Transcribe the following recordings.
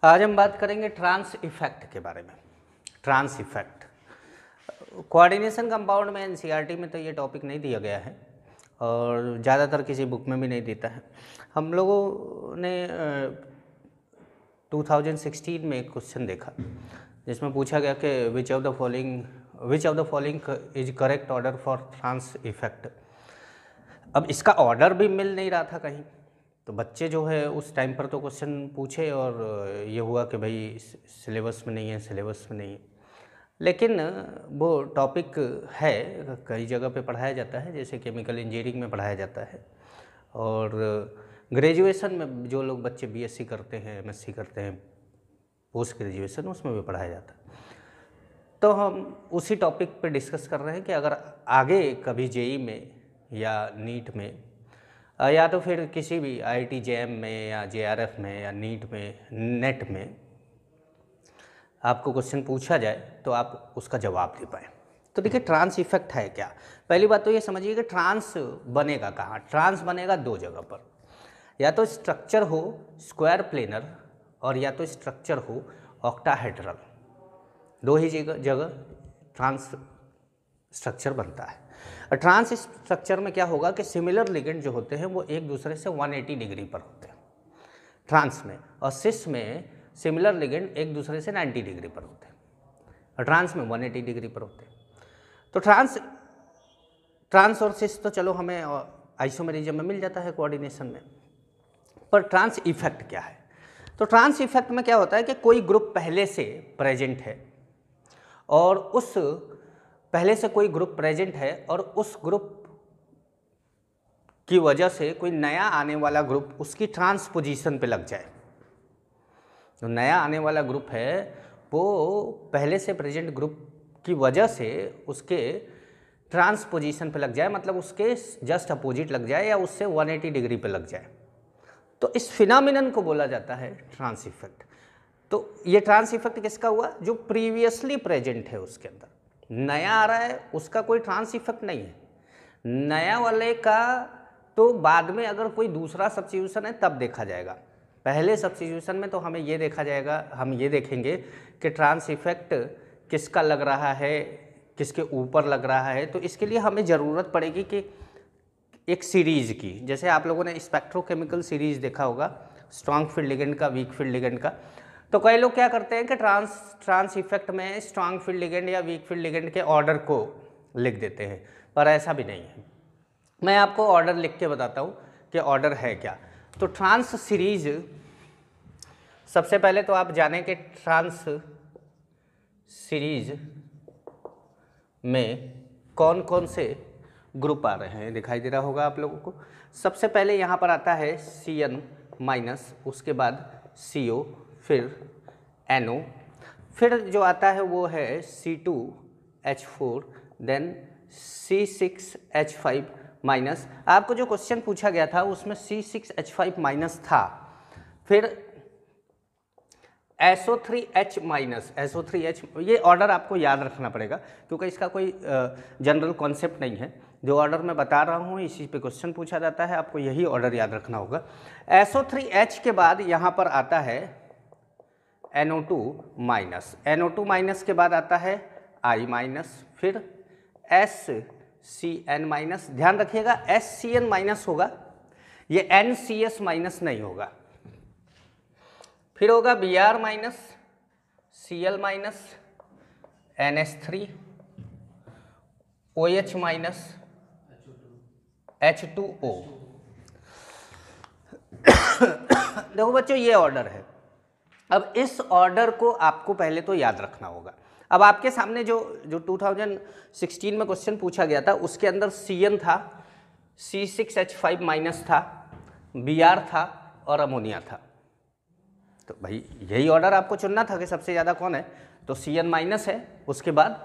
आज हम बात करेंगे ट्रांस इफेक्ट के बारे में। ट्रांस इफेक्ट कोऑर्डिनेशन कंपाउंड में एनसीईआरटी में तो ये टॉपिक नहीं दिया गया है और ज़्यादातर किसी बुक में भी नहीं देता है। हम लोगों ने 2016 में एक क्वेश्चन देखा जिसमें पूछा गया कि which of the following is correct order for trans effect. अब इसका ऑर्डर भी मिल नहीं रहा था कहीं, तो बच्चे जो है उस टाइम पर तो क्वेश्चन पूछे और ये हुआ कि भाई सिलेबस में नहीं है, लेकिन वो टॉपिक है, कई जगह पे पढ़ाया जाता है, जैसे केमिकल इंजीनियरिंग में पढ़ाया जाता है और ग्रेजुएशन में जो लोग बच्चे बीएससी करते हैं, एमएससी करते हैं, पोस्ट ग्रेजुएशन, उसमें भी पढ़ाया जाता है। तो हम उसी टॉपिक पे डिस्कस कर रहे हैं कि अगर आगे कभी जेई में या नीट में या तो फिर किसी भी आईआईटी जेएम में या जेआरएफ में या नीट में, नेट में आपको क्वेश्चन पूछा जाए तो आप उसका जवाब दे पाएँ। तो देखिए ट्रांस इफेक्ट है क्या। पहली बात तो ये समझिए कि ट्रांस बनेगा कहाँ। ट्रांस बनेगा दो जगह पर, या तो स्ट्रक्चर हो स्क्वायर प्लेनर और या तो स्ट्रक्चर हो ऑक्टाहेड्रल। दो ही जगह ट्रांस स्ट्रक्चर बनता है। और ट्रांस स्ट्रक्चर में क्या होगा कि सिमिलर लिगेंड जो होते हैं वो एक दूसरे से 180 डिग्री पर होते हैं ट्रांस में, और सिस में सिमिलर लिगेंड एक दूसरे से 90 डिग्री पर होते हैं और ट्रांस में 180 डिग्री पर होते हैं। तो ट्रांस और सिस तो चलो हमें आइसोमेरिज्म में मिल जाता है कोऑर्डिनेशन में, पर ट्रांस इफेक्ट क्या है। तो ट्रांस इफेक्ट में क्या होता है कि कोई ग्रुप पहले से प्रेजेंट है और उस ग्रुप की वजह से कोई नया आने वाला ग्रुप उसकी ट्रांस पोजीशन पे लग जाए। जो नया आने वाला ग्रुप है वो पहले से प्रेजेंट ग्रुप की वजह से उसके ट्रांस पोजीशन पे लग जाए, मतलब उसके जस्ट अपोजिट लग जाए या उससे 180 डिग्री पे लग जाए। तो इस फिनोमिनन को बोला जाता है ट्रांस इफेक्ट। तो ये ट्रांस इफेक्ट किसका हुआ? जो प्रीवियसली प्रेजेंट है उसके अंदर नया आ रहा है, उसका कोई ट्रांस इफेक्ट नहीं है। नया वाले का तो बाद में अगर कोई दूसरा सब्स्टिट्यूशन है तब देखा जाएगा। पहले सब्स्टिट्यूशन में तो हमें ये देखा जाएगा, हम ये देखेंगे कि ट्रांस इफेक्ट किसका लग रहा है, किसके ऊपर लग रहा है। तो इसके लिए हमें ज़रूरत पड़ेगी कि एक सीरीज़ की, जैसे आप लोगों ने स्पेक्ट्रोकेमिकल सीरीज़ देखा होगा, स्ट्रॉन्ग फील्ड लिगेंड का, वीक फील्ड लिगेंड का। तो कई लोग क्या करते हैं कि ट्रांस इफेक्ट में स्ट्रॉन्ग फील्ड लिगेंड या वीक फील्ड लिगेंड के ऑर्डर को लिख देते हैं, पर ऐसा भी नहीं है। मैं आपको ऑर्डर लिख के बताता हूँ कि ऑर्डर है क्या। तो ट्रांस सीरीज, सबसे पहले तो आप जानें कि ट्रांस सीरीज में कौन कौन से ग्रुप आ रहे हैं, दिखाई दे रहा होगा आप लोगों को। सबसे पहले यहाँ पर आता है CN माइनस, उसके बाद CO, फिर NO, फिर जो आता है वो है C2H4, देन C6H5 माइनस। आपको जो क्वेश्चन पूछा गया था उसमें C6H5 माइनस था, फिर SO3H माइनस, SO3H। ये ऑर्डर आपको याद रखना पड़ेगा क्योंकि इसका कोई जनरल कॉन्सेप्ट नहीं है। जो ऑर्डर मैं बता रहा हूँ इसी पे क्वेश्चन पूछा जाता है, आपको यही ऑर्डर याद रखना होगा। SO3H के बाद यहाँ पर आता है NO2 माइनस, NO2 माइनस के बाद आता है I माइनस, फिर SCN माइनस। ध्यान रखिएगा SCN माइनस होगा, ये NCS माइनस नहीं होगा। फिर होगा Br minus, Cl minus, NH3, OH minus, H2O। देखो बच्चों ये ऑर्डर है। अब इस ऑर्डर को आपको पहले तो याद रखना होगा। अब आपके सामने जो 2016 में क्वेश्चन पूछा गया था उसके अंदर CN था, C6H5 माइनस था, Br था और अमोनिया था। तो भाई यही ऑर्डर आपको चुनना था कि सबसे ज़्यादा कौन है। तो CN माइनस है, उसके बाद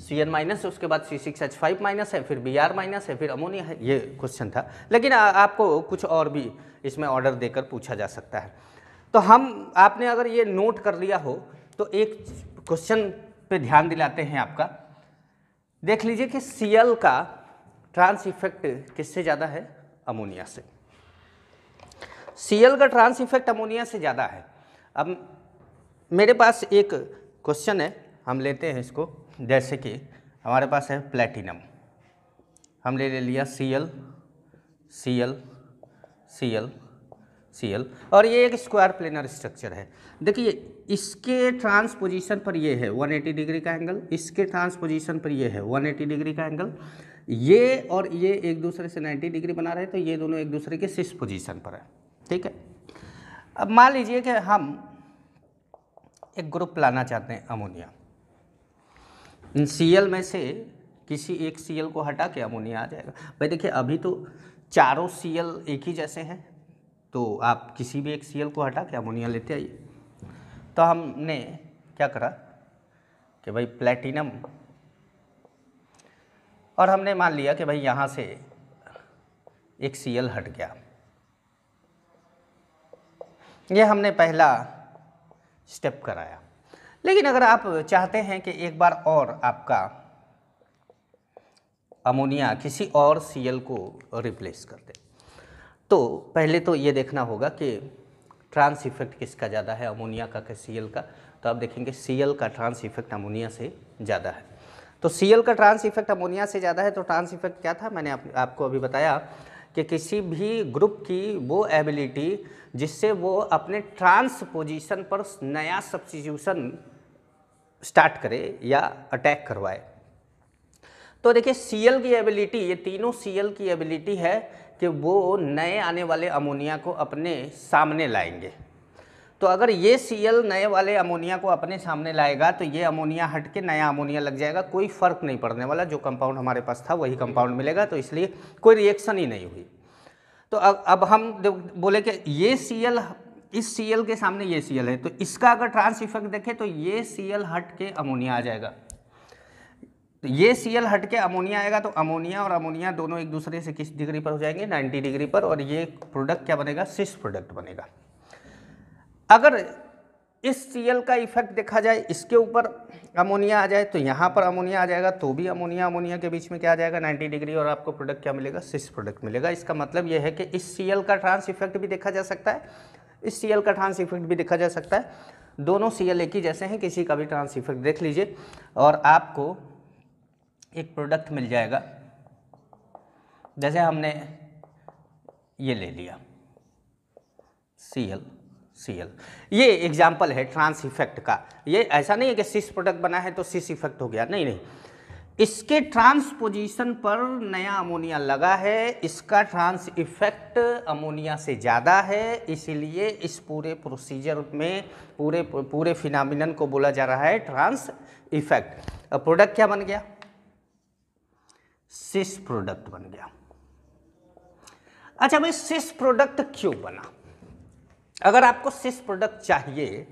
CN माइनस है, उसके बाद C6H5 माइनस है, फिर Br माइनस है, फिर अमोनिया है। ये क्वेश्चन था, लेकिन आपको कुछ और भी इसमें ऑर्डर देकर पूछा जा सकता है। तो आपने अगर ये नोट कर लिया हो तो एक क्वेश्चन पे ध्यान दिलाते हैं आपका। देख लीजिए कि Cl का ट्रांस इफेक्ट किससे ज़्यादा है? अमोनिया से। Cl का ट्रांस इफेक्ट अमोनिया से ज़्यादा है। अब मेरे पास एक क्वेश्चन है, हम लेते हैं इसको। जैसे कि हमारे पास है प्लेटिनम, हमने ले लिया Cl Cl Cl Cl, और ये एक स्क्वायर प्लेनर स्ट्रक्चर है। देखिए इसके ट्रांसपोजिशन पर ये है 180 डिग्री का एंगल, इसके ट्रांसपोजिशन पर ये है 180 डिग्री का एंगल, ये और ये एक दूसरे से 90 डिग्री बना रहे, तो ये दोनों एक दूसरे के सिस पोजीशन पर है। ठीक है, अब मान लीजिए कि हम एक ग्रुप लाना चाहते हैं अमोनिया, इन Cl में से किसी एक Cl को हटा के अमोनिया आ जाएगा। भाई देखिए अभी तो चारों Cl एक ही जैसे हैं, तो आप किसी भी एक Cl को हटा के अमोनिया लेते आइए। तो हमने क्या करा कि भाई प्लेटिनम, और हमने मान लिया कि भाई यहाँ से एक Cl हट गया, ये हमने पहला स्टेप कराया। लेकिन अगर आप चाहते हैं कि एक बार और आपका अमोनिया किसी और Cl को रिप्लेस कर दे, तो पहले तो ये देखना होगा कि ट्रांस इफेक्ट किसका ज़्यादा है, अमोनिया का कि Cl का। तो आप देखेंगे Cl का ट्रांस इफेक्ट अमोनिया से ज़्यादा है। तो Cl का ट्रांस इफेक्ट अमोनिया से ज़्यादा है, तो ट्रांस इफेक्ट क्या था, मैंने आपको अभी बताया कि किसी भी ग्रुप की वो एबिलिटी जिससे वो अपने ट्रांसपोजिशन पर नया सब्स्टिट्यूशन स्टार्ट करे या अटैक करवाए। तो देखिए Cl की एबिलिटी, ये तीनों Cl की एबिलिटी है कि वो नए आने वाले अमोनिया को अपने सामने लाएंगे। तो अगर ये Cl नए वाले अमोनिया को अपने सामने लाएगा तो ये अमोनिया हट के नया अमोनिया लग जाएगा, कोई फ़र्क नहीं पड़ने वाला, जो कंपाउंड हमारे पास था वही कंपाउंड मिलेगा, तो इसलिए कोई रिएक्शन ही नहीं हुई। तो अब हम बोले कि ये Cl, इस Cl के सामने ये Cl है, तो इसका अगर ट्रांस इफेक्ट देखें तो ये Cl हट के अमोनिया आ जाएगा। तो ये Cl हट के अमोनिया आएगा, तो अमोनिया और अमोनिया दोनों एक दूसरे से किस डिग्री पर हो जाएंगे, 90 डिग्री पर, और ये प्रोडक्ट क्या बनेगा, सिस प्रोडक्ट बनेगा। अगर इस Cl का इफेक्ट देखा जाए, इसके ऊपर अमोनिया आ जाए तो यहाँ पर अमोनिया आ जाएगा, तो भी अमोनिया अमोनिया के बीच में क्या आ जाएगा, 90 डिग्री, और आपको प्रोडक्ट क्या मिलेगा, सिस प्रोडक्ट मिलेगा। इसका मतलब यह है कि इस Cl का ट्रांस इफेक्ट भी देखा जा सकता है, इस Cl का ट्रांस इफेक्ट भी देखा जा सकता है। दोनों Cl एक ही जैसे हैं, किसी का भी ट्रांस इफेक्ट देख लीजिए और आपको एक प्रोडक्ट मिल जाएगा। जैसे हमने ये ले लिया Cl, ये एग्जाम्पल है ट्रांस इफेक्ट का। ये ऐसा नहीं है कि सिस प्रोडक्ट बना है तो सिस इफेक्ट हो गया, नहीं, इसके ट्रांसपोजिशन पर नया अमोनिया लगा है, इसका ट्रांस इफेक्ट अमोनिया से ज़्यादा है, इसीलिए इस पूरे प्रोसीजर में पूरे फिनोमिनन को बोला जा रहा है ट्रांस इफेक्ट। अब प्रोडक्ट क्या बन गया, सिस प्रोडक्ट बन गया। अच्छा भाई सिस प्रोडक्ट क्यों बना? अगर आपको सिस प्रोडक्ट चाहिए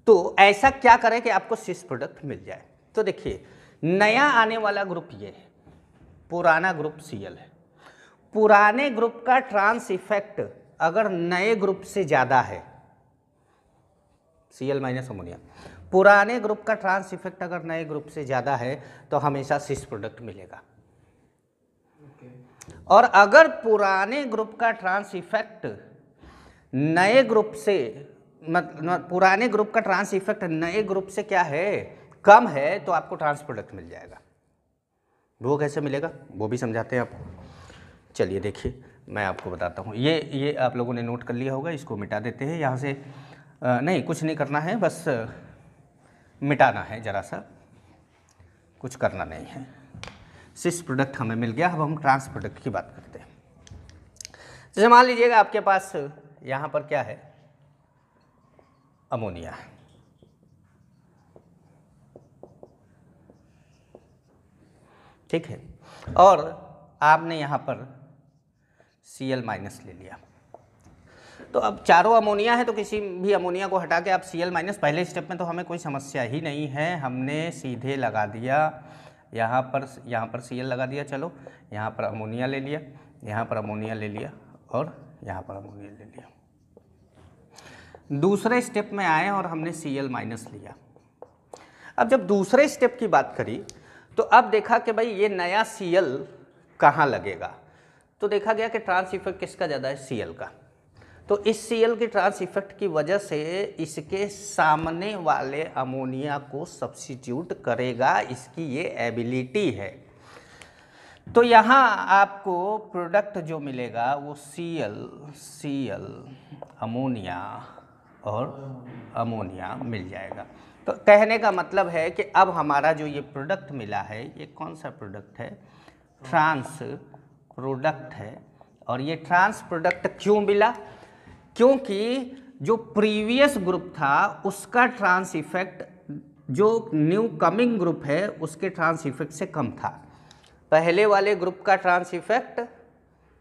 तो ऐसा क्या करें कि आपको सिस प्रोडक्ट मिल जाए? तो देखिए नया आने वाला ग्रुप ये है, पुराना ग्रुप Cl है। पुराने ग्रुप का ट्रांस इफेक्ट अगर नए ग्रुप से ज़्यादा है, Cl माइनस अमोनिया, पुराने ग्रुप का ट्रांस इफेक्ट अगर नए ग्रुप से ज़्यादा है तो हमेशा सिस प्रोडक्ट मिलेगा। और अगर पुराने ग्रुप का ट्रांस इफेक्ट नए ग्रुप से पुराने ग्रुप का ट्रांस इफेक्ट नए ग्रुप से क्या है, कम है, तो आपको ट्रांस प्रोडक्ट मिल जाएगा। वो कैसे मिलेगा वो भी समझाते हैं आपको। चलिए देखिए मैं आपको बताता हूँ। ये आप लोगों ने नोट कर लिया होगा, इसको मिटा देते हैं यहाँ से। नहीं कुछ नहीं करना है, बस मिटाना है, ज़रा सा कुछ करना नहीं है। सिस प्रोडक्ट हमें मिल गया। अब हम ट्रांस प्रोडक्ट की बात करते हैं। जैसे मान लीजिएगा आपके पास यहाँ पर क्या है, अमोनिया है, ठीक है, और आपने यहाँ पर Cl माइनस ले लिया। तो अब चारों अमोनिया है तो किसी भी अमोनिया को हटा के आप Cl माइनस, पहले स्टेप में तो हमें कोई समस्या ही नहीं है, हमने सीधे लगा दिया यहाँ पर Cl लगा दिया। चलो यहाँ पर अमोनिया ले लिया, यहाँ पर अमोनिया ले लिया और यहाँ पर अमोनिया ले लिया। दूसरे स्टेप में आए और हमने Cl माइनस लिया। अब जब दूसरे स्टेप की बात करी तो अब देखा कि भाई ये नया Cl कहाँ लगेगा, तो देखा गया कि ट्रांस इफेक्ट किसका ज़्यादा है, Cl का। तो इस Cl के ट्रांस इफेक्ट की वजह से इसके सामने वाले अमोनिया को सब्स्टिट्यूट करेगा, इसकी ये एबिलिटी है। तो यहाँ आपको प्रोडक्ट जो मिलेगा वो Cl अमोनिया और अमोनिया मिल जाएगा। तो कहने का मतलब है कि अब हमारा जो ये प्रोडक्ट मिला है, ये कौन सा प्रोडक्ट है? ट्रांस प्रोडक्ट है। और ये ट्रांस प्रोडक्ट क्यों मिला? क्योंकि जो प्रीवियस ग्रुप था उसका ट्रांस इफेक्ट जो न्यू कमिंग ग्रुप है उसके ट्रांस इफेक्ट से कम था। पहले वाले ग्रुप का ट्रांस इफेक्ट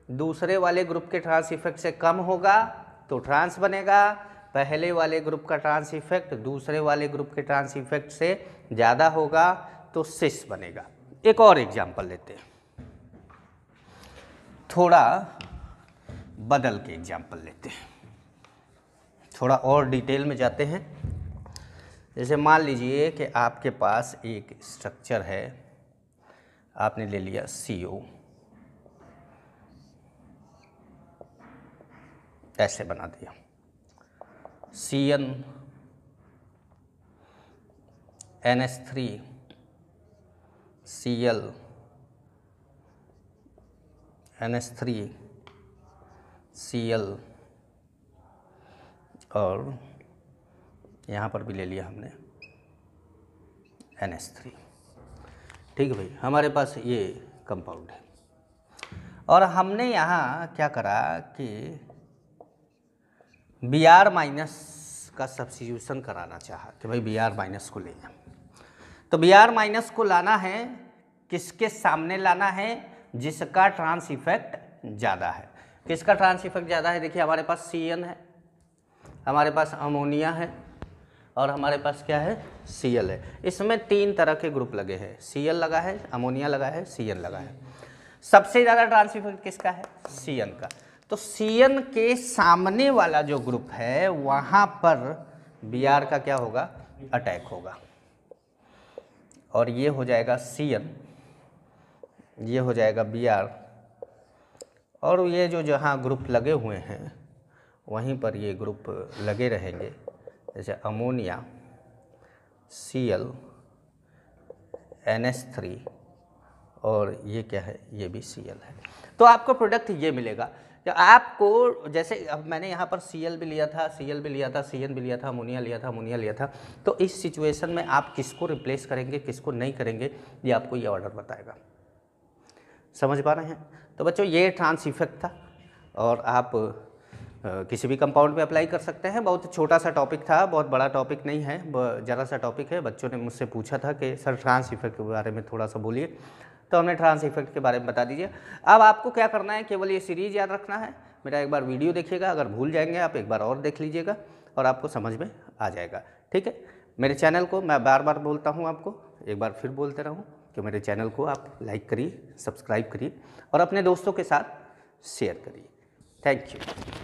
दूसरे वाले ग्रुप के ट्रांस इफेक्ट से कम होगा तो ट्रांस बनेगा, पहले वाले ग्रुप का ट्रांस इफेक्ट दूसरे वाले ग्रुप के ट्रांस इफेक्ट से ज़्यादा होगा तो सिस बनेगा। एक और एग्जांपल लेते हैं, थोड़ा बदल के एग्जांपल लेते हैं, थोड़ा और डिटेल में जाते हैं। जैसे मान लीजिए कि आपके पास एक स्ट्रक्चर है, आपने ले लिया CO, ऐसे बना दिया CN NH3 Cl NH3 Cl और यहाँ पर भी ले लिया हमने NH3। ठीक है भाई, हमारे पास ये कंपाउंड है और हमने यहाँ क्या करा कि Br माइनस का सब्स्टिट्यूशन कराना चाहा कि भाई Br माइनस को ले जाए। तो Br माइनस को लाना है, किसके सामने लाना है? जिसका ट्रांस इफेक्ट ज़्यादा है। किसका ट्रांस इफेक्ट ज़्यादा है? देखिए हमारे पास Cn है, हमारे पास अमोनिया है और हमारे पास क्या है? Cl है। इसमें 3 तरह के ग्रुप लगे हैं, Cl लगा है, अमोनिया लगा है, Cn लगा है। सबसे ज़्यादा ट्रांस इफेक्ट किसका है? Cn का। तो Cn के सामने वाला जो ग्रुप है वहाँ पर Br का क्या होगा? अटैक होगा और ये हो जाएगा Cn, ये हो जाएगा Br और ये जो जहाँ ग्रुप लगे हुए हैं वहीं पर ये ग्रुप लगे रहेंगे, जैसे अमोनिया Cl NH3 और ये क्या है? ये भी Cl है। तो आपको प्रोडक्ट ये मिलेगा। तो आपको जैसे अब मैंने यहाँ पर Cl भी लिया था, Cl भी लिया था, Cn भी लिया था, अमोनिया लिया था, अमोनिया लिया था, तो इस सिचुएशन में आप किसको रिप्लेस करेंगे, किसको नहीं करेंगे, ये आपको ये ऑर्डर बताएगा। समझ पा रहे हैं? तो बच्चों ये ट्रांस इफेक्ट था और आप किसी भी कंपाउंड पे अप्लाई कर सकते हैं। बहुत छोटा सा टॉपिक था, बहुत बड़ा टॉपिक नहीं है, ज़रा सा टॉपिक है। बच्चों ने मुझसे पूछा था कि सर ट्रांस इफेक्ट के बारे में थोड़ा सा बोलिए, तो हमने ट्रांस इफेक्ट के बारे में बता दीजिए। अब आपको क्या करना है, केवल ये सीरीज़ याद रखना है, मेरा एक बार वीडियो देखिएगा, अगर भूल जाएंगे आप एक बार और देख लीजिएगा और आपको समझ में आ जाएगा। ठीक है, मेरे चैनल को मैं बार बार बोलता हूँ, आपको एक बार फिर बोलते रहूँ कि मेरे चैनल को आप लाइक करिए, सब्सक्राइब करिए और अपने दोस्तों के साथ शेयर करिए। Thank you.